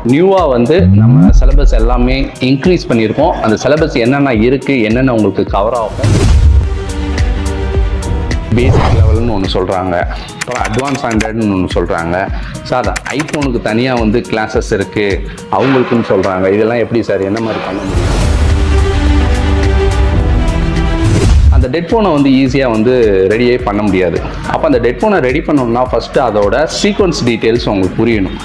நியூவாக வந்து நம்ம சிலபஸ் எல்லாமே இன்க்ரீஸ் பண்ணியிருக்கோம். அந்த சிலபஸ் என்னென்ன இருக்குது, என்னென்ன உங்களுக்கு கவர் ஆகும். பேசிக் லெவல்னு ஒன்று சொல்கிறாங்க, அப்புறம் அட்வான்ஸ் ஸ்டாண்டர்ட்னு ஒன்று சொல்கிறாங்க. சார் ஐஃபோனுக்கு தனியாக வந்து கிளாஸஸ் இருக்குது அவங்களுக்குன்னு சொல்கிறாங்க. இதெல்லாம் எப்படி சார், என்ன மாதிரி பண்ண முடியும்? அந்த டெட் ஃபோனை வந்து ஈஸியாக வந்து ரெடியே பண்ண முடியாது. அப்போ அந்த டெட் ஃபோனை ரெடி பண்ணணும்னா ஃபஸ்ட்டு அதோட சீக்வன்ஸ் டீட்டெயில்ஸ் உங்களுக்கு புரியணும்.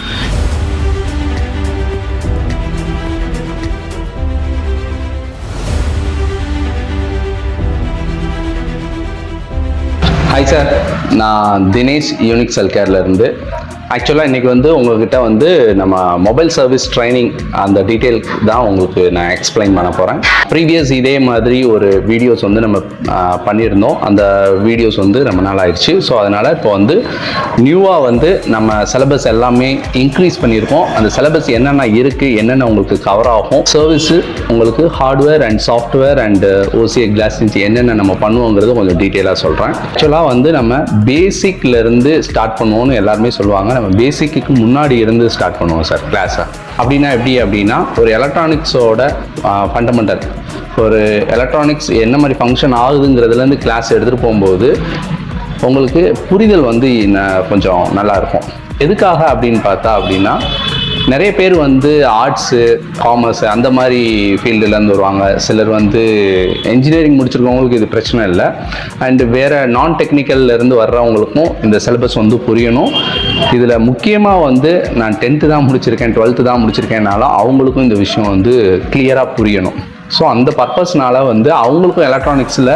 ஹாய் சார், நான் தினேஷ் யூனிக் செல் கேர்லேருந்து. ஆக்சுவலாக இன்றைக்கி வந்து உங்கள்கிட்ட வந்து நம்ம மொபைல் சர்வீஸ் ட்ரைனிங் அந்த டீட்டெயில் தான் உங்களுக்கு நான் எக்ஸ்பிளைன் பண்ண போகிறேன். ப்ரீவியஸ் இதே மாதிரி ஒரு வீடியோஸ் வந்து நம்ம பண்ணியிருந்தோம். அந்த வீடியோஸ் வந்து ரொம்ப நாள் ஆயிடுச்சு. ஸோ அதனால் இப்போ வந்து நியூவாக வந்து நம்ம சிலபஸ் எல்லாமே இன்க்ரீஸ் பண்ணியிருக்கோம். அந்த சிலபஸ் என்னென்ன இருக்குது, என்னென்ன உங்களுக்கு கவர் ஆகும், சர்வீஸு உங்களுக்கு hardware and software and OCA class என்னென்ன நம்ம பண்ணுவோங்கிறது கொஞ்சம் டீட்டெயிலாக சொல்கிறேன். ஆக்சுவலாக வந்து நம்ம பேசிக்லேருந்து ஸ்டார்ட் பண்ணுவோம்னு எல்லாருமே சொல்லுவாங்க. நம்ம பேசிக்கு முன்னாடி இருந்து ஸ்டார்ட் பண்ணுவோம் சார் கிளாஸை. அப்படின்னா எப்படி அப்படின்னா, ஒரு எலக்ட்ரானிக்ஸோட ஃபண்டமெண்டல், ஒரு எலக்ட்ரானிக்ஸ் என்ன மாதிரி ஃபங்க்ஷன் ஆகுதுங்கிறதுலேருந்து கிளாஸ் எடுத்துகிட்டு போகும்போது உங்களுக்கு புரிதல் வந்து கொஞ்சம் நல்லாயிருக்கும். எதுக்காக அப்படின்னு பார்த்தா அப்படின்னா, நிறைய பேர் வந்து ஆர்ட்ஸு, காமர்ஸ் அந்த மாதிரி ஃபீல்டுலேருந்து வருவாங்க. சிலர் வந்து என்ஜினியரிங் முடிச்சிருக்கவங்களுக்கு இது பிரச்சனை இல்லை. அண்டு வேறு நான் டெக்னிக்கல்லேருந்து வர்றவங்களுக்கும் இந்த சிலபஸ் வந்து புரியணும். இதில் முக்கியமாக வந்து நான் 10th தான் முடிச்சிருக்கேன், 12th தான் முடிச்சிருக்கேன்னாலும் அவங்களுக்கும் இந்த விஷயம் வந்து கிளியராக புரியணும். ஸோ அந்த பர்பஸ்னால வந்து அவங்களுக்கும் எலக்ட்ரானிக்ஸில்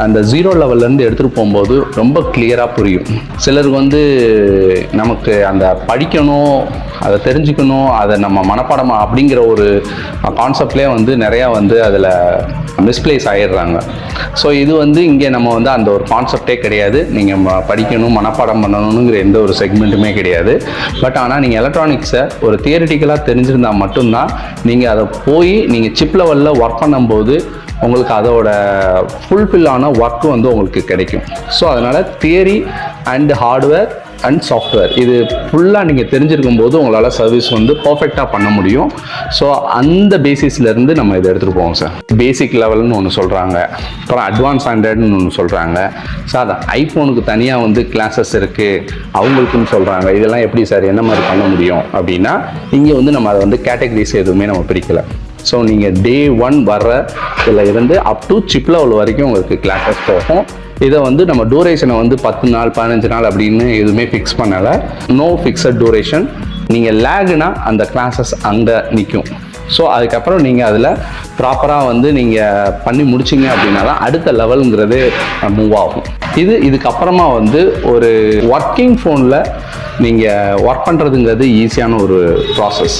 அந்த 0 லெவல்லேருந்து எடுத்துகிட்டு போகும்போது ரொம்ப கிளியராக புரியும். சிலருக்கு வந்து நமக்கு அந்த படிக்கணும், அதை தெரிஞ்சுக்கணும், அதை நம்ம மனப்பாடமாக அப்படிங்கிற ஒரு கான்செப்ட்லேயே வந்து நிறையா வந்து அதில் மிஸ்பிளேஸ் ஆகிடுறாங்க. ஸோ இது வந்து இங்கே நம்ம வந்து அந்த ஒரு கான்செப்டே கிடையாது. நீங்கள் படிக்கணும், மனப்பாடம் பண்ணணுங்கிற எந்த ஒரு செக்மெண்ட்டுமே கிடையாது. பட் ஆனால் நீங்கள் எலக்ட்ரானிக்ஸை ஒரு தியரிட்டிக்கலாக தெரிஞ்சிருந்தால் மட்டும்தான் நீங்கள் அதை போய் நீங்கள் சிப் லெவலில் ஒர்க் பண்ணும்போது உங்களுக்கு அதோட ஃபுல்ஃபில்லான ஒர்க்கு வந்து உங்களுக்கு கிடைக்கும். ஸோ அதனால் theory and hardware and software இது ஃபுல்லாக நீங்கள் தெரிஞ்சிருக்கும் போது உங்களால் சர்வீஸ் வந்து பர்ஃபெக்டாக பண்ண முடியும். ஸோ அந்த பேசிஸ்லேருந்து நம்ம இதை எடுத்துகிட்டு போவோம் சார். பேசிக் லெவல்னு ஒன்று சொல்கிறாங்க, அப்புறம் அட்வான்ஸ் ஸ்டாண்டர்ட்னு ஒன்று சொல்கிறாங்க. சார் ஐஃபோனுக்கு தனியாக வந்து கிளாஸஸ் இருக்குது அவங்களுக்குன்னு சொல்கிறாங்க. இதெல்லாம் எப்படி சார், என்ன மாதிரி பண்ண முடியும் அப்படின்னா, இங்கே வந்து நம்ம அதை வந்து கேட்டகரிஸ் எதுவுமே நம்ம பிரிக்கலை. ஸோ நீங்கள் டே 1 வர்ற இதில் இருந்து அப் டு சிப் லெவல் வரைக்கும் உங்களுக்கு கிளாஸஸ் போகும். இதை வந்து நம்ம டூரேஷனை வந்து 10 நாள் 15 நாள் அப்படின்னு எதுவுமே ஃபிக்ஸ் பண்ணலை. No fixed duration. நீங்கள் லேகுனா அந்த கிளாஸஸ் அங்கே நிற்கும். ஸோ அதுக்கப்புறம் நீங்கள் அதில் ப்ராப்பராக வந்து நீங்கள் பண்ணி முடிச்சிங்க அப்படின்னா தான் அடுத்த லெவலுங்கிறது மூவ் ஆகும். இதுக்கப்புறமா வந்து ஒரு ஒர்க்கிங் ஃபோனில் நீங்கள் ஒர்க் பண்ணுறதுங்கிறது ஈஸியான ஒரு ப்ராசஸ்.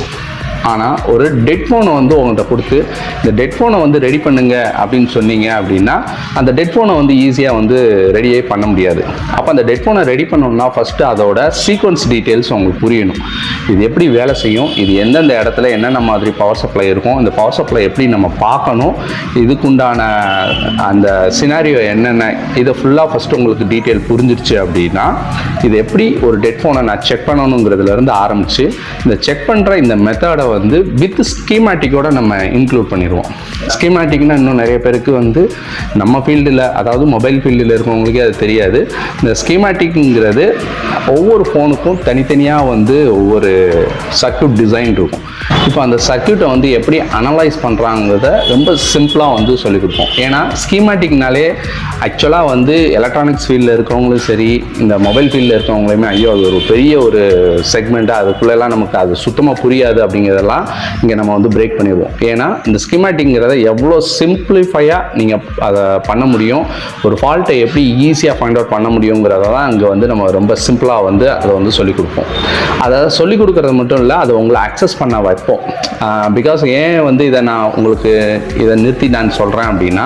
ஆனால் ஒரு டெட் ஃபோனை வந்து உங்கள்கிட்ட கொடுத்து இந்த டெட் ஃபோனை வந்து ரெடி பண்ணுங்க அப்படின்னு சொன்னீங்க அப்படின்னா அந்த டெட் ஃபோனை வந்து ஈஸியாக வந்து ரெடியே பண்ண முடியாது. அப்போ அந்த டெட் ஃபோனை ரெடி பண்ணணும்னா ஃபஸ்ட்டு அதோட சீக்வன்ஸ் டீட்டெயில்ஸ் உங்களுக்கு புரியணும். இது எப்படி வேலை செய்யும், இது எந்தெந்த இடத்துல என்னென்ன மாதிரி பவர் சப்ளை இருக்கும், இந்த பவர் சப்ளை எப்படி நம்ம பார்க்கணும், இதுக்குண்டான அந்த சினாரியோ என்னென்ன, இதை ஃபுல்லாக ஃபஸ்ட்டு உங்களுக்கு டீட்டெயில் புரிஞ்சிருச்சு அப்படின்னா இது எப்படி ஒரு டெட் ஃபோனை நான் செக் பண்ணணுங்கிறதுலேருந்து ஆரம்பித்து இந்த செக் பண்ணுற இந்த மெத்தடை வந்து வித் ஸ்கீமேட்டிக்கோட நம்ம இன்க்ளூட் பண்ணிடுவோம். ஸ்கீமேட்டிக்னா இன்னும் நிறைய பேருக்கு வந்து நம்ம ஃபீல்டில், அதாவது மொபைல் ஃபீல்டில் இருக்கவங்களுக்கே அது தெரியாது. இந்த ஸ்கீமேட்டிக்ங்கிறது ஒவ்வொரு ஃபோனுக்கும் தனித்தனியாக வந்து ஒவ்வொரு சர்க்யூட் டிசைன் இருக்கும். இப்போ அந்த சர்க்யூட்டை வந்து எப்படி அனலைஸ் பண்ணுறாங்கிறத ரொம்ப சிம்பிளாக வந்து சொல்லிக் கொடுப்போம். ஏன்னா ஸ்கீமேட்டிக்னாலே ஆக்சுவலாக வந்து எலக்ட்ரானிக்ஸ் ஃபீல்டில் இருக்கிறவங்களும் சரி, இந்த மொபைல் ஃபீல்டில் இருக்கிறவங்களையுமே ஐயோ அது ஒரு பெரிய ஒரு செக்மெண்ட்டாக, அதுக்குள்ளெல்லாம் நமக்கு அது சுத்தமாக புரியாது அப்படிங்கிறதெல்லாம் இங்கே நம்ம வந்து பிரேக் பண்ணிடுவோம். ஏன்னா இந்த ஸ்கீமேட்டிக்ங்கிறத எவ்வளோ சிம்பிளிஃபையாக நீங்கள் அதை பண்ண முடியும், ஒரு ஃபால்ட்டை எப்படி ஈஸியாக ஃபைண்ட் அவுட் பண்ண முடியுங்கிறத தான் இங்கே வந்து நம்ம ரொம்ப சிம்பிளாக வந்து அதை வந்து சொல்லிக் கொடுப்போம். அதை சொல்லிக் கொடுக்குறது மட்டும் இல்லை, அதை உங்களை அக்சஸ் பண்ண வைப்போம். பிகாஸ் ஏன் வந்து இதை நான் உங்களுக்கு இதை நிறுத்தி நான் சொல்கிறேன் அப்படின்னா,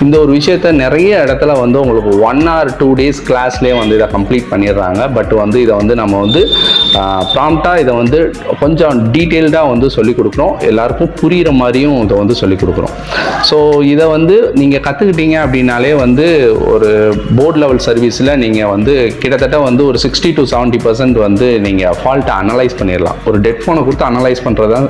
இந்த ஒரு விஷயத்த நிறைய இடத்துல வந்து உங்களுக்கு 1 or 2 days கிளாஸ்லேயே வந்து இதை கம்ப்ளீட் பண்ணிடுறாங்க. பட் வந்து இதை வந்து நம்ம வந்து ப்ராம்ப்டாக இதை வந்து கொஞ்சம் டீட்டெயில்டாக நீட்டாக வந்து சொல்லிக் கொடுக்குறோம், எல்லாருக்கும் புரிகிற மாதிரியும் இதை வந்து சொல்லிக் கொடுக்குறோம். ஸோ இதை வந்து நீங்கள் கற்றுக்கிட்டீங்க அப்படின்னாலே வந்து ஒரு போர்ட் லெவல் சர்வீஸில் நீங்கள் வந்து கிட்டத்தட்ட வந்து ஒரு 60 to 70% வந்து நீங்கள் ஃபால்ட்டை அனலைஸ் பண்ணிடலாம். ஒரு டெட் ஃபோனை கொடுத்து அனலைஸ் பண்ணுறது தான்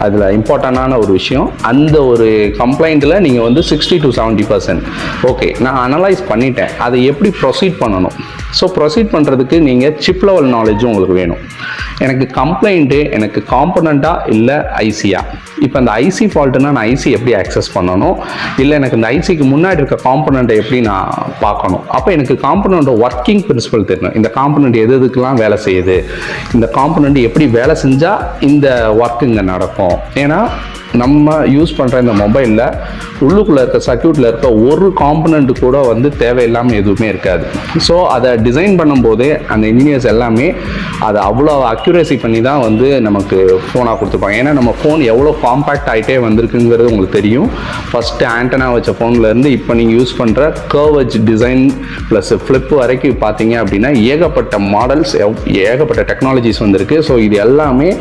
அதில் இம்பார்ட்டண்டான ஒரு விஷயம். அந்த ஒரு கம்ப்ளைண்ட்டில் நீங்கள் வந்து 60 to 70% ஓகே நான் அனலைஸ் பண்ணிட்டேன், அதை எப்படி ப்ரொசீட் பண்ணணும். ஸோ ப்ரொசீட் பண்ணுறதுக்கு நீங்கள் சிப் லெவல் நாலேஜும் உங்களுக்கு வேணும். எனக்கு கம்ப்ளைண்ட்டு எனக்கு காம்பனண்ட்டா இல்லை ஐசியா. இப்போ அந்த ஐசி ஃபால்ட்டுனா நான் ஐசி எப்படி ஆக்சஸ் பண்ணணும், இல்லை எனக்கு இந்த ஐசிக்கு முன்னாடி இருக்க காம்பனண்ட்டை எப்படி நான் பார்க்கணும். அப்போ எனக்கு காம்பனண்ட்டோட ஒர்க்கிங் பிரின்சிபல் தெரியணும். இந்த காம்பனண்ட் எதுக்கெல்லாம் வேலை செய்யுது, இந்த காம்பனண்ட் எப்படி வேலை செஞ்சால் இந்த ஒர்க் இங்கே நடக்கும். ஏன்னா நம்ம யூஸ் பண்ணுற இந்த மொபைலில் உள்ளுக்குள்ளே இருக்க சர்க்யூட்டில் இருக்க ஒரு காம்பனண்ட் கூட வந்து தேவையில்லாமல் எதுவுமே இருக்காது. ஸோ அதை டிசைன் பண்ணும்போதே அந்த இன்ஜினியர்ஸ் எல்லாமே அதை அவ்வளோ அக்யூரேசி பண்ணி தான் வந்து நமக்கு ஃபோனாக கொடுத்துருப்பாங்க. ஏன்னா நம்ம ஃபோன் எவ்வளோ காம்பேக்ட் ஆகிட்டே வந்திருக்குங்கிறது உங்களுக்கு தெரியும். ஃபஸ்ட்டு ஆண்டனா வச்ச ஃபோன்லேருந்து இப்போ நீங்கள் யூஸ் பண்ணுற கர்வ் டிசைன் ப்ளஸ் ஃப்ளிப் வரைக்கும் பார்த்தீங்க அப்படின்னா ஏகப்பட்ட மாடல்ஸ், ஏகப்பட்ட டெக்னாலஜிஸ் வந்திருக்கு. ஸோ இது எல்லாமே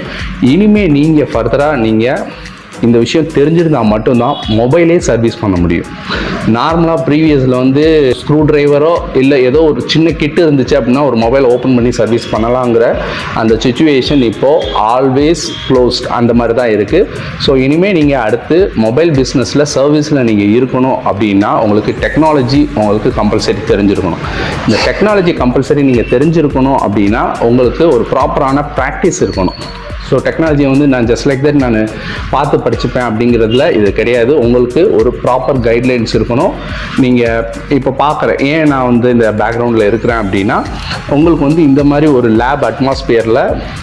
இனிமேல் நீங்கள் ஃபர்தராக நீங்கள் இந்த விஷயம் தெரிஞ்சிருந்தால் மட்டும்தான் மொபைலே சர்வீஸ் பண்ண முடியும். நார்மலாக ப்ரீவியஸில் வந்து ஸ்க்ரூ டிரைவரோ இல்லை ஏதோ ஒரு சின்ன கிட்டு இருந்துச்சு அப்படின்னா ஒரு மொபைல் ஓப்பன் பண்ணி சர்வீஸ் பண்ணலாங்கிற அந்த சிச்சுவேஷன் இப்போது ஆல்வேஸ் க்ளோஸ்ட் அந்த மாதிரி தான் இருக்குது. ஸோ இனிமேல் நீங்கள் அடுத்து மொபைல் பிஸ்னஸில் சர்வீஸில் நீங்கள் இருக்கணும் அப்படின்னா உங்களுக்கு டெக்னாலஜி உங்களுக்கு கம்பல்சரி தெரிஞ்சிருக்கணும். இந்த டெக்னாலஜி கம்பல்சரி நீங்கள் தெரிஞ்சிருக்கணும் அப்படின்னா உங்களுக்கு ஒரு ப்ராப்பரான ப்ராக்டிஸ் இருக்கணும். ஸோ டெக்னாலஜியை வந்து நான் ஜஸ்ட் லைக் தட் நான் பார்த்து படிச்சுப்பேன் அப்படிங்கிறதுல இது கிடையாது. உங்களுக்கு ஒரு ப்ராப்பர் கைட்லைன்ஸ் இருக்கணும். நீங்கள் இப்போ பார்க்குறேன் ஏன் நான் வந்து இந்த பேக்ரவுண்டில் இருக்கிறேன் அப்படின்னா உங்களுக்கு வந்து இந்த மாதிரி ஒரு லேப் அட்மாஸ்பியரில்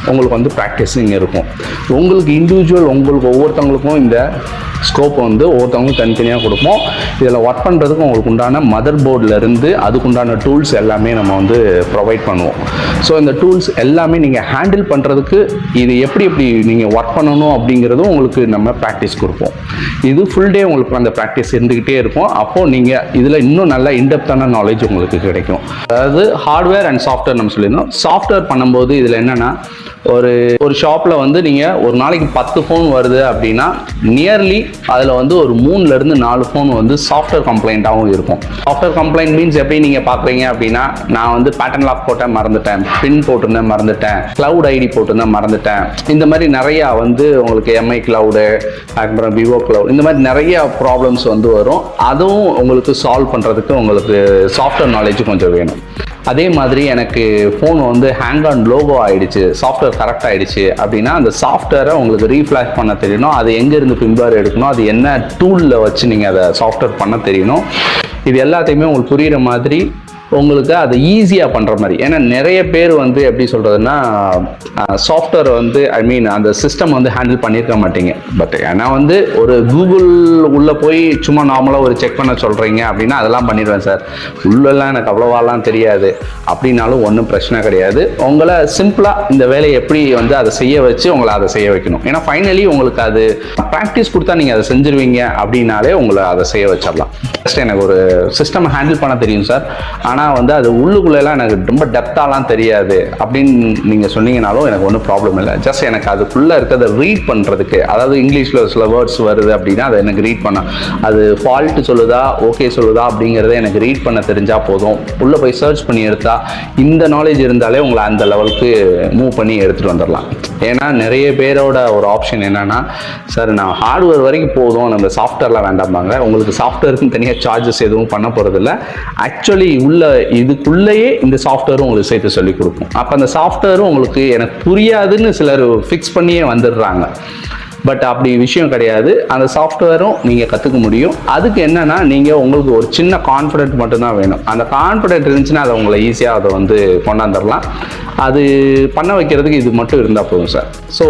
உங்களுக்கு வந்து ப்ராக்டிஸிங் இருக்கும். உங்களுக்கு இண்டிவிஜுவல் உங்களுக்கு ஒவ்வொருத்தவங்களுக்கும் இந்த ஸ்கோப் வந்து ஒவ்வொருத்தவங்களுக்கும் தனித்தனியாக கொடுப்போம். இதில் ஒர்க் பண்ணுறதுக்கு உங்களுக்கு உண்டான மதர் போர்ட்லேருந்து அதுக்குண்டான டூல்ஸ் எல்லாமே நம்ம வந்து ப்ரொவைட் பண்ணுவோம். ஸோ இந்த டூல்ஸ் எல்லாமே நீங்கள் ஹேண்டில் பண்ணுறதுக்கு இது எப்படி நீங்கள் ஒர்க் பண்ணணும் அப்படிங்கிறதும் உங்களுக்கு நம்ம ப்ராக்டிஸ் கொடுப்போம். இது ஃபுல் டே உங்களுக்கு அந்த ப்ராக்டிஸ் இருந்துக்கிட்டே இருக்கும். அப்போது நீங்கள் இதில் இன்னும் நல்ல இன்டெப்த்தான நாலேஜ் உங்களுக்கு கிடைக்கும். அதாவது ஹார்ட்வேர் அண்ட் சாஃப்ட்வேர் நம்ம சொல்லியிருந்தோம். சாஃப்ட்வேர் பண்ணும்போது இதில் என்னென்னா ஒரு ஷாப்பில் வந்து நீங்கள் ஒரு நாளைக்கு 10 ஃபோன் வருது அப்படின்னா நியர்லி அதில் வந்து ஒரு 3லேருந்து 4 ஃபோன் வந்து சாஃப்ட்வேர் கம்ப்ளைண்ட்டாகவும் இருக்கும். சாஃப்ட்வேர் கம்ப்ளைண்ட் மீன்ஸ் எப்படி நீங்கள் பார்க்குறீங்க அப்படின்னா நான் வந்து பேட்டர்ன் லாக் போட்டேன் மறந்துட்டேன், பின் போட்டிருந்தேன் மறந்துட்டேன், கிளவுட் ஐடி போட்டிருந்தேன் மறந்துட்டேன், இந்த மாதிரி நிறையா வந்து உங்களுக்கு எம்ஐ கிளவுடு அப்புறம் விவோ கிளவுட் இந்த மாதிரி நிறைய ப்ராப்ளம்ஸ் வந்து வரும். அதுவும் உங்களுக்கு சால்வ் பண்ணுறதுக்கு உங்களுக்கு சாஃப்ட்வேர் நாலேஜ் கொஞ்சம் வேணும். அதே மாதிரி எனக்கு ஃபோன் வந்து ஹேங் ஆன் லோகோ ஆகிடுச்சு, சாஃப்ட்வேர் கரெக்ட் ஆகிடுச்சு அப்படின்னா அந்த சாஃப்ட்வேரை உங்களுக்கு ரீஃப்ளாஷ் பண்ண தெரியணும். அது எங்கேருந்து பின்பார் எடுக்கணும், அது என்ன டூலில் வச்சு நீங்கள் அதை சாஃப்ட்வேர் பண்ண தெரியணும். இது எல்லாத்தையுமே உங்களுக்கு புரிகிற மாதிரி உங்களுக்கு அதை ஈஸியாக பண்ணுற மாதிரி. ஏன்னா நிறைய பேர் வந்து எப்படி சொல்கிறதுனா சாஃப்ட்வேர் வந்து அந்த சிஸ்டம் வந்து ஹேண்டில் பண்ணியிருக்க மாட்டீங்க. பட் ஏன்னா வந்து ஒரு கூகுள் உள்ளே போய் சும்மா நார்மலாக ஒரு செக் பண்ண சொல்கிறீங்க அப்படின்னா அதெல்லாம் பண்ணிடுவேன் சார், உள்ளெல்லாம் எனக்கு அவ்வளோவாலாம் தெரியாது அப்படின்னாலும் ஒன்றும் பிரச்சனை கிடையாது. உங்களை சிம்பிளாக இந்த வேலையை எப்படி வந்து அதை செய்ய வச்சு உங்களை அதை செய்ய வைக்கணும். ஏன்னா ஃபைனலி உங்களுக்கு அது ப்ராக்டிஸ் கொடுத்தா நீங்கள் அதை செஞ்சுருவீங்க அப்படின்னாலே உங்களை அதை செய்ய வச்சிடலாம். ஜஸ்ட் எனக்கு ஒரு சிஸ்டம் ஹேண்டில் பண்ண தெரியும் சார், ஆனால் வந்து அது உள்ளுக்குள்ளெல்லாம் எனக்கு ரொம்ப டெப்த்தாலாம் தெரியாது அப்படின்னு நீங்கள் சொன்னீங்கனாலும் எனக்கு ஒன்றும் ப்ராப்ளம் இல்லை. ஜஸ்ட் எனக்கு அதுக்குள்ளே இருக்கிறத ரீட் பண்ணுறதுக்கு, அதாவது இங்கிலீஷில் சில வேர்ட்ஸ் வருது அப்படின்னா அதை எனக்கு ரீட் பண்ண, அது ஃபால்ட்டு சொல்லுதா ஓகே சொல்லுதா அப்படிங்கிறத எனக்கு ரீட் பண்ண தெரிஞ்சால் போதும். உள்ளே போய் சர்ச் பண்ணி எடுத்தால் இந்த நாலேஜ் இருந்தாலே உங்களை அந்த லெவலுக்கு மூவ் பண்ணி எடுத்துகிட்டு வந்துடலாம். ஏன்னா நிறைய பேரோட ஒரு ஆப்ஷன் என்னென்னா சார் நான் ஹார்ட்வேர் வரைக்கும் போதும், நம்ம சாஃப்ட்வேர்லாம் வேண்டாம்பாங்க. உங்களுக்கு சாஃப்ட்வேருக்குன்னு தனியாக சார்ஜஸ் எதுவும் பண்ண போகிறதில்ல. ஆக்சுவலி உள்ள இதுக்குள்ளேயே இந்த சாஃப்ட்வேரும் உங்களுக்கு சேர்த்து சொல்லிக் கொடுக்கும். அப்போ அந்த சாஃப்ட்வேரும் உங்களுக்கு எனக்கு புரியாதுன்னு சிலர் ஃபிக்ஸ் பண்ணியே வந்துடுறாங்க. பட் அப்படி விஷயம் கிடையாது. அந்த சாஃப்ட்வேரும் நீங்கள் கற்றுக்க முடியும். அதுக்கு என்னென்னா நீங்கள் உங்களுக்கு ஒரு சின்ன கான்ஃபிடென்ட் மட்டும்தான் வேணும். அந்த கான்ஃபிடென்ட் இருந்துச்சுன்னா அதை உங்களை ஈஸியாக அதை வந்து கொண்டாந்துடலாம். அது பண்ண வைக்கிறதுக்கு இது மட்டும் இருந்தால் போதும் சார். ஸோ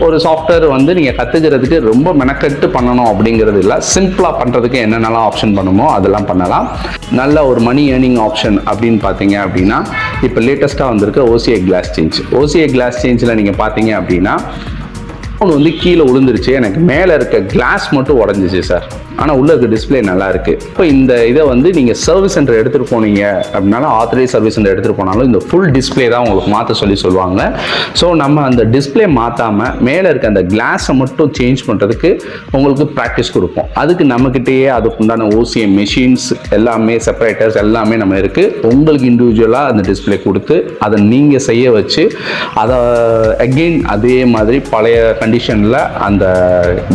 ஒரு சாஃப்ட்வேர் வந்து நீங்கள் கற்றுக்கிறதுக்கு ரொம்ப மெனக்கெட்டு பண்ணணும் அப்படிங்கிறது இல்லை. சிம்பிளாக பண்ணுறதுக்கு என்னென்னலாம் ஆப்ஷன் பண்ணுமோ அதெல்லாம் பண்ணலாம். நல்ல ஒரு மணி ஏர்னிங் ஆப்ஷன் அப்படின்னு பார்த்தீங்க அப்படின்னா இப்போ லேட்டஸ்ட்டாக வந்திருக்க OCI class change. OCI class சேஞ்சில் நீங்கள் பார்த்தீங்க அப்படின்னா ஃபோன் வந்து கீழே விழுந்துருச்சு, எனக்கு மேலே இருக்க கிளாஸ் மட்டும் உடஞ்சிச்சு சார். ஆனால் உள்ள இருக்க டிஸ்பிளே நல்லா இருக்குது. இப்போ இந்த இதை வந்து நீங்கள் சர்வீஸ் சென்டர் எடுத்துகிட்டு போனீங்க அப்படின்னாலும் ஆத்தரைஸ் சர்வீஸ் சென்டர் எடுத்துகிட்டு போனாலும் இந்த ஃபுல் டிஸ்பிளே தான் உங்களுக்கு மாற்ற சொல்லுவாங்க. ஸோ நம்ம அந்த டிஸ்பிளே மாற்றாமல் மேலே இருக்க அந்த கிளாஸை மட்டும் சேஞ்ச் பண்ணுறதுக்கு உங்களுக்கு ப்ராக்டிஸ் கொடுப்போம். அதுக்கு நம்மக்கிட்டேயே அதுக்குண்டான ஓசிஎம் மெஷின்ஸ் எல்லாமே செப்பரேட்டர்ஸ் எல்லாமே நம்ம இருக்குது. உங்களுக்கு இண்டிவிஜுவலாக அந்த டிஸ்பிளே கொடுத்து அதை நீங்கள் செய்ய வச்சு அதை அகெயின் அதே மாதிரி பழைய கண்டிஷனில் அந்த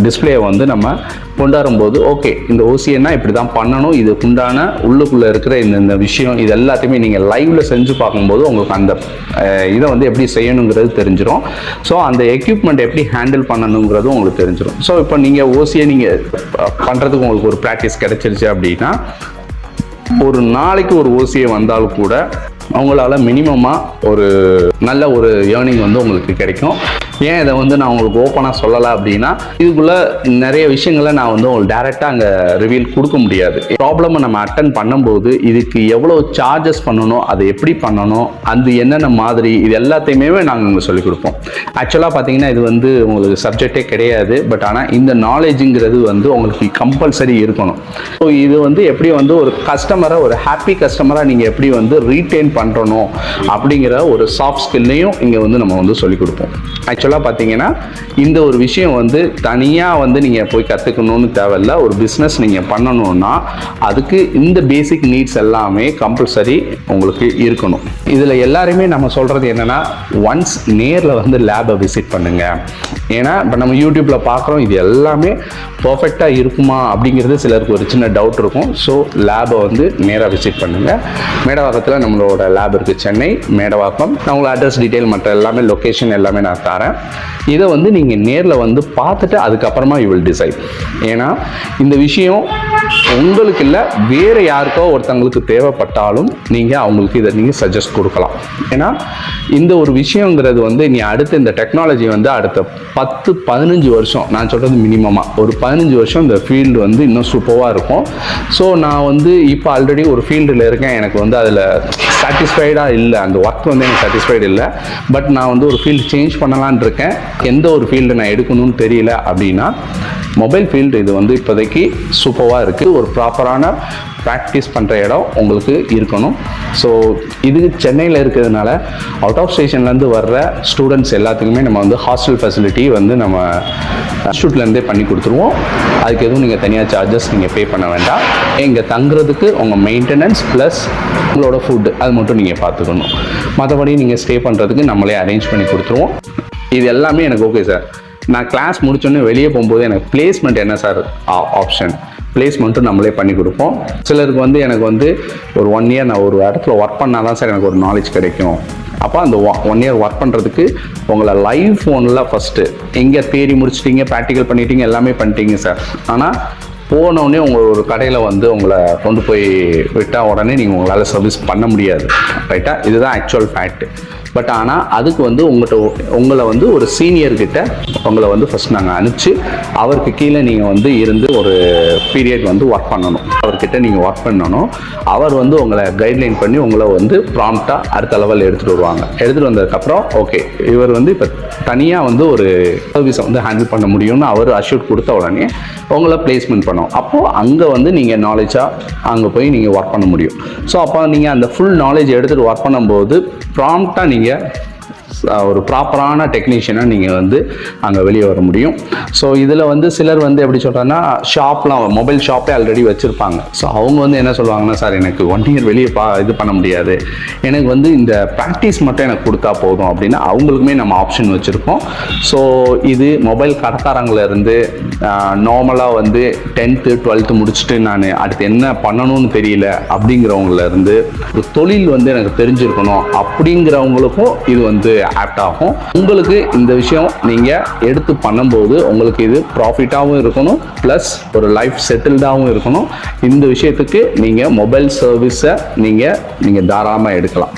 டிஸ்பிளேயை வந்து நம்ம கொண்டாடும்போது ஓகே இந்த ஓசிஎன்னா இப்படி தான் பண்ணணும், இதுக்குண்டான உள்ளுக்குள்ளே இருக்கிற இந்த விஷயம் இது எல்லாத்தையுமே நீங்கள் லைவ்ல செஞ்சு பார்க்கும்போது உங்களுக்கு அந்த இதை வந்து எப்படி செய்யணுங்கிறது தெரிஞ்சிடும். ஸோ அந்த எக்யூப்மெண்ட் எப்படி ஹேண்டில் பண்ணணுங்கிறதும் உங்களுக்கு தெரிஞ்சிடும். ஸோ இப்போ நீங்கள் ஓசியை நீங்கள் பண்ணுறதுக்கு உங்களுக்கு ஒரு ப்ராக்டிஸ் கிடைச்சிருச்சு அப்படின்னா ஒரு நாளைக்கு ஒரு ஓசியை வந்தாலும் கூட அவங்களால மினிமமாக ஒரு நல்ல ஒரு ஏர்னிங் வந்து உங்களுக்கு கிடைக்கும். ஏன் இதை வந்து நான் உங்களுக்கு ஓப்பனாக சொல்லலை அப்படின்னா இதுக்குள்ளே நிறைய விஷயங்களை நான் வந்து உங்களுக்கு டேரெக்டாக அங்கே ரிவீல் கொடுக்க முடியாது. ப்ராப்ளமை நம்ம அட்டன் பண்ணும்போது இதுக்கு எவ்வளோ சார்ஜஸ் பண்ணணும், அதை எப்படி பண்ணணும், அது என்னென்ன மாதிரி இது எல்லாத்தையுமே நாங்கள் உங்களுக்கு சொல்லிக் கொடுப்போம். ஆக்சுவலாக பார்த்தீங்கன்னா இது வந்து உங்களுக்கு சப்ஜெக்டே கிடையாது. பட் ஆனால் இந்த நாலேஜுங்கிறது வந்து உங்களுக்கு கம்பல்சரி இருக்கணும். ஸோ இது வந்து எப்படி வந்து ஒரு கஸ்டமரை ஒரு ஹாப்பி கஸ்டமராக நீங்கள் எப்படி வந்து ரீட்டைன் பண்ணுறணும் அப்படிங்கிற ஒரு சாஃப்ட் ஸ்கில்லையும் இங்கே வந்து நம்ம வந்து சொல்லிக் கொடுப்போம். ஆக்சுவலாக பார்த்தீங்கன்னா இந்த ஒரு விஷயம் வந்து தனியாக வந்து நீங்கள் போய் கற்றுக்கணும்னு தேவையில்ல. ஒரு பிஸ்னஸ் நீங்கள் பண்ணணும்னா அதுக்கு இந்த பேசிக் நீட்ஸ் எல்லாமே கம்பல்சரி உங்களுக்கு இருக்கணும். இதில் எல்லாருமே நம்ம சொல்கிறது என்னென்னா ஒன்ஸ் நேரில் வந்து லேபை விசிட் பண்ணுங்கள். ஏன்னா இப்போ நம்ம யூடியூப்பில் பார்க்குறோம் இது எல்லாமே பர்ஃபெக்டாக இருக்குமா அப்படிங்கிறது சிலருக்கு ஒரு சின்ன டவுட் இருக்கும். ஸோ லேபை வந்து நேராக விசிட் பண்ணுங்கள். மேடவாக்கத்தில் நம்மளோட லேப் இருக்குது, சென்னை மேடவாக்கம். நான் உங்களுக்கு அட்ரஸ் டீட்டெயில் மற்ற எல்லாமே லொக்கேஷன் எல்லாமே நான் தரேன். இதை வந்து நீங்கள் நேரில் வந்து பார்த்துட்டு அதுக்கப்புறமா யூ வில் டிசைட். ஏன்னா இந்த விஷயம் உங்களுக்கு இல்லை வேறு யாருக்கோ ஒருத்தங்களுக்கு தேவைப்பட்டாலும் நீங்கள் அவங்களுக்கு இதை நீங்கள் சஜஸ்ட் கொடுக்கலாம். ஏன்னா இந்த ஒரு விஷயங்கிறது வந்து நீ அடுத்த இந்த டெக்னாலஜி வந்து அடுத்த 10-15 வருஷம் நான் சொல்கிறது மினிமமாக ஒரு 15 வருஷம் இந்த ஃபீல்டு வந்து இன்னும் சூப்பராக இருக்கும். ஸோ நான் வந்து இப்போ ஆல்ரெடி ஒரு ஃபீல்டில் இருக்கேன். எனக்கு வந்து அதில் சாட்டிஸ்ஃபைடாக இல்லை, அந்த ஒர்க் வந்து எனக்கு சாட்டிஸ்ஃபைடு இல்லை. பட் நான் வந்து ஒரு ஃபீல்டு சேஞ்ச் பண்ணலான் இருக்கேன். எந்த ஒரு ஃபீல்டு நான் எடுக்கணும்னு தெரியல அப்படின்னா மொபைல் ஃபீல்டு இது வந்து இப்போதைக்கு சூப்பராக இருக்குது. ஒரு ப்ராப்பரான ப்ராக்டிஸ் பண்ணுற இடம் உங்களுக்கு இருக்கணும். ஸோ இது சென்னையில் இருக்கிறதுனால அவுட் ஆஃப் ஸ்டேஷன்லேருந்து வர்ற ஸ்டூடெண்ட்ஸ் எல்லாத்துக்குமே நம்ம வந்து ஹாஸ்டல் ஃபெசிலிட்டி வந்து நம்ம இன்ஸ்டியூட்லேருந்தே பண்ணி கொடுத்துருவோம். அதுக்கு எதுவும் நீங்கள் தனியாக சார்ஜஸ் நீங்கள் பே பண்ண வேண்டாம். இங்கே தங்குறதுக்கு உங்கள் மெயின்டெனன்ஸ் ப்ளஸ் உங்களோட ஃபுட்டு அது மட்டும் நீங்கள் பார்த்துக்கணும். மற்றபடி நீங்கள் ஸ்டே பண்ணுறதுக்கு நம்மளே அரேஞ்ச் பண்ணி கொடுத்துருவோம். இது எல்லாமே எனக்கு ஓகே சார். நான் கிளாஸ் முடிச்சோன்னே வெளியே போகும்போது எனக்கு பிளேஸ்மெண்ட் என்ன சார் ஆப்ஷன், பிளேஸ்மெண்ட்டும் நம்மளே பண்ணி கொடுப்போம். சிலருக்கு வந்து எனக்கு வந்து ஒரு 1 இயர் நான் ஒரு இடத்துல ஒர்க் பண்ணால் தான் சார் எனக்கு ஒரு நாலேஜ் கிடைக்கும். அப்போ அந்த 1 இயர் ஒர்க் பண்ணுறதுக்கு உங்களை லைவ் ஃபோனில் ஃபஸ்ட்டு எங்கே தேடி முடிச்சிட்டிங்க, ப்ராக்டிக்கல் பண்ணிட்டீங்க, எல்லாமே பண்ணிட்டீங்க சார். ஆனால் போனோடனே உங்கள் ஒரு கடையில் வந்து உங்களை கொண்டு போய் விட்டால் உடனே நீங்கள் உங்களால் சர்வீஸ் பண்ண முடியாது. ரைட்டா? இதுதான் ஆக்சுவல் ஃபேக்ட். பட் ஆனால் அதுக்கு வந்து உங்களை வந்து ஒரு சீனியர்கிட்ட உங்களை வந்து ஃபஸ்ட் நாங்கள் அனுப்பிச்சு அவருக்கு கீழே நீங்கள் வந்து இருந்து ஒரு பீரியட் வந்து ஒர்க் பண்ணணும். அவர்கிட்ட நீங்கள் ஒர்க் பண்ணணும். அவர் வந்து உங்களை கைட்லைன் பண்ணி உங்களை வந்து ப்ராம்ப்டாக அடுத்த லெவல் எடுத்துகிட்டு வருவாங்க. எடுத்துகிட்டு வந்ததுக்கப்புறம் ஓகே இவர் வந்து இப்போ தனியாக வந்து ஒரு சர்வீஸை வந்து ஹேண்டில் பண்ண முடியும்னு அவர் அஷ்யூர் கொடுத்த உடனே உங்களை பிளேஸ்மெண்ட் பண்ணோம். அப்போது அங்கே வந்து நீங்கள் நாலேஜாக அங்கே போய் நீங்கள் ஒர்க் பண்ண முடியும். ஸோ அப்போ நீங்கள் அந்த ஃபுல் நாலேஜ் எடுத்துகிட்டு ஒர்க் பண்ணும்போது ப்ராம்ப்டாக நீங்கள் ஒரு ப்ராப்பரான டெக்னீஷியனாக நீங்கள் வந்து அங்கே வெளியே வர முடியும். ஸோ இதில் வந்து சிலர் வந்து எப்படி சொல்கிறாங்கன்னா ஷாப்லாம் மொபைல் ஷாப்பே ஆல்ரெடி வச்சுருப்பாங்க. ஸோ அவங்க வந்து என்ன சொல்லுவாங்கன்னா சார் எனக்கு 1 இயர் வெளியே இது பண்ண முடியாது, எனக்கு வந்து இந்த ப்ராக்டிஸ் மட்டும் எனக்கு கொடுத்தா போதும் அப்படின்னா அவங்களுக்குமே நம்ம ஆப்ஷன் வச்சுருக்கோம். ஸோ இது மொபைல் கடைக்காரங்களிருந்து நார்மலாக வந்து 10th 12th முடிச்சுட்டு நான் அடுத்து என்ன பண்ணணும்னு தெரியல அப்படிங்கிறவங்களேருந்து ஒரு தொழில் வந்து எனக்கு தெரிஞ்சிருக்கணும் அப்படிங்கிறவங்களுக்கும் இது வந்து ஆப்ட் ஆகும். உங்களுக்கு இந்த விஷயம் நீங்கள் எடுத்து பண்ணும்போது உங்களுக்கு இது ப்ராஃபிட்டாகவும் இருக்கணும், ப்ளஸ் ஒரு லைஃப் செட்டில்டாகவும் இருக்கணும். இந்த விஷயத்துக்கு நீங்கள் மொபைல் சர்வீஸை நீங்கள் தாராளமாக எடுக்கலாம்.